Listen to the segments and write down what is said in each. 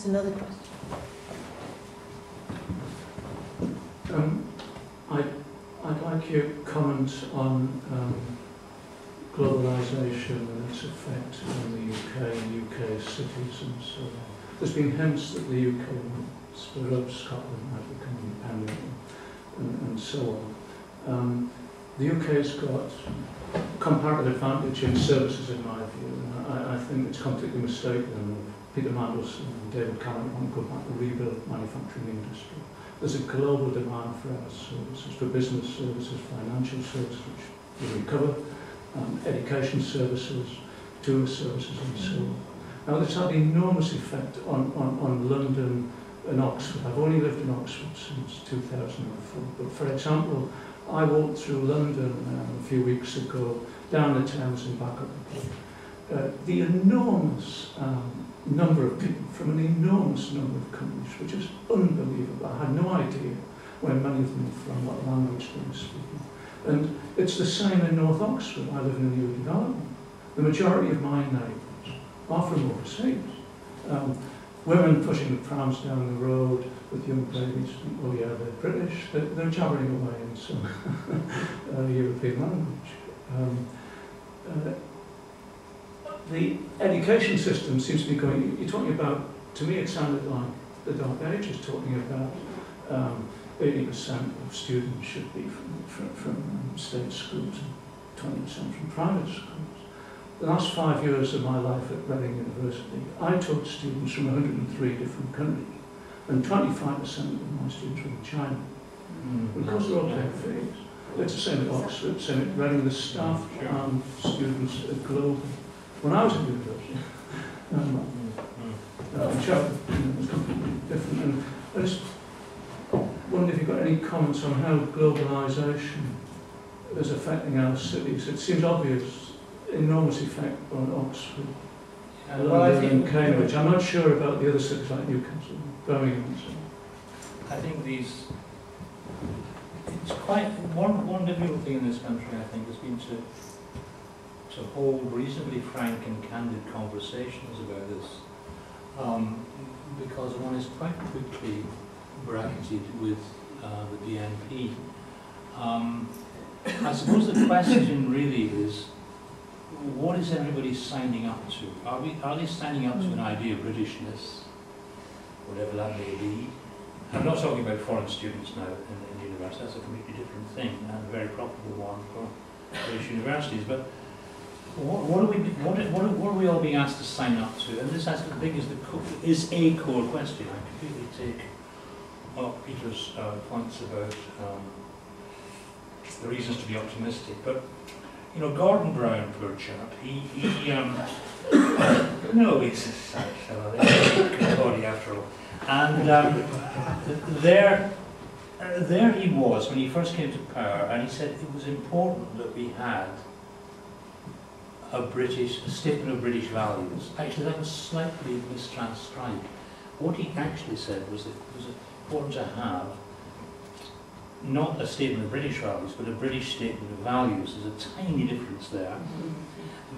There's another question. I'd like your comment on globalisation and its effect on the UK and UK cities and so on. There's been hints that the UK split up, Scotland might become independent and so on. The UK's got comparative advantage in services, in my view. I think it's completely mistaken. Peter Mandelson and David Cameron want to go back and rebuild manufacturing industry. There's a global demand for our services, for business services, financial services, which we cover, education services, tourist services and so on. Now this had an enormous effect on London and Oxford. I've only lived in Oxford since 2004, but for example, I walked through London a few weeks ago, down the Thames and back up the Port. The enormous number of people from an enormous number of countries, which is unbelievable. I had no idea where many of them were from, what language they were speaking. And it's the same in North Oxford. I live in a new development. The majority of my neighbours are from overseas. Women pushing the prams down the road with young babies, oh yeah, they're British, they're jabbering away in some European language. The education system seems to be going, you're talking about, to me it sounded like the Dark Ages, talking about 80% of students should be from state schools and 20% from private schools. The last 5 years of my life at Reading University, I taught students from 103 different countries, and 25% of my students were from China. Because they're all paying fees. It's the same at Oxford, same at Reading, the staff and students are global. When I was at university, it was completely different. And I just wonder if you've got any comments on how globalisation is affecting our cities. It seems obvious, enormous effect on Oxford, London and Cambridge. I'm not sure about the other cities like Newcastle, Birmingham and so on. I think it's quite, one difficult thing in this country, I think, has been to hold reasonably frank and candid conversations about this, because one is quite quickly bracketed with the BNP. I suppose the question really is, what is everybody signing up to? Are they signing up to an idea of Britishness, whatever that may be? I'm not talking about foreign students now in university, that's a completely different thing, and a very profitable one for British universities. But what are we all being asked to sign up to? And this, I think, is a core question. I completely take Peter's points about the reasons to be optimistic. But you know, Gordon Brown, poor chap, no, he's a body after all. And there he was when he first came to power, and he said it was important that we had a statement of British values. Actually, that was slightly mistranscribed. What he actually said was that it was important to have not a statement of British values, but a British statement of values. There's a tiny difference there.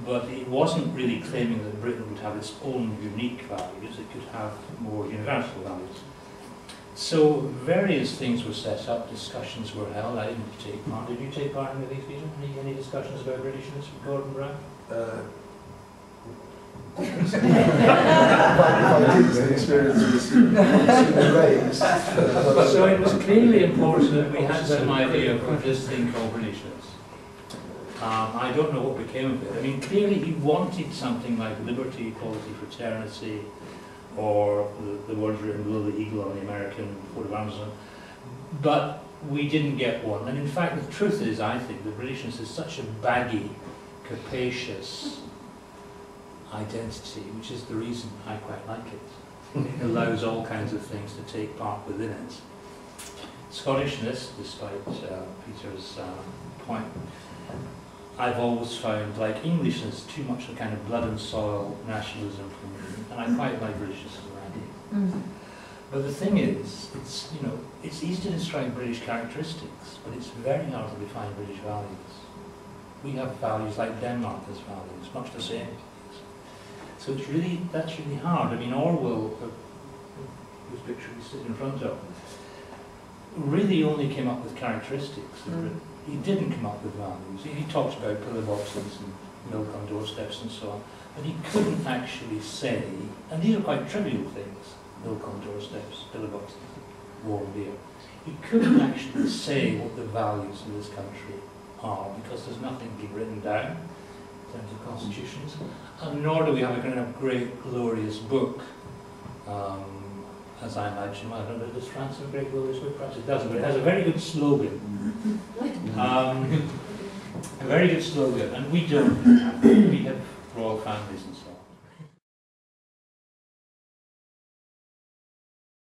But it wasn't really claiming that Britain would have its own unique values, it could have more universal values. So various things were set up, discussions were held. I didn't take part. Did you take part in these, Peter? Any discussions about Britishness with Gordon Brown? If I did, the experience was raised. So it was clearly important that we had some idea of this thing called Britishness. I don't know what became of it. I mean, clearly he wanted something like liberty, equality, fraternity, or the words written below the eagle on the American coat of arms, but we didn't get one. And in fact, the truth is, I think, that Britishness is such a baggy, capacious identity, which is the reason I quite like it. It allows all kinds of things to take part within it. Scottishness, despite Peter's point, I've always found, like Englishness, too much a kind of blood and soil nationalism for me, and I quite like Britishness as an idea. But the thing is, it's easy to describe British characteristics, but it's very hard to define British values. We have values like Denmark has values, much the same. So that's really hard. I mean, Orwell whose picture we sit in front of, really only came up with characteristics. He didn't come up with values. He talks about pillar boxes and milk on doorsteps and so on, but he couldn't actually say, and these are quite trivial things, milk on doorsteps, pillar boxes, warm beer. He couldn't actually say what the values of this country are, because there's nothing being written down in terms of constitutions, and nor do we have a kind of great, glorious book, as I imagine. Well, I don't know, does France have a great, glorious book? Perhaps it doesn't, but it has a very good slogan. A very good slogan, and we don't. We have royal families and so on.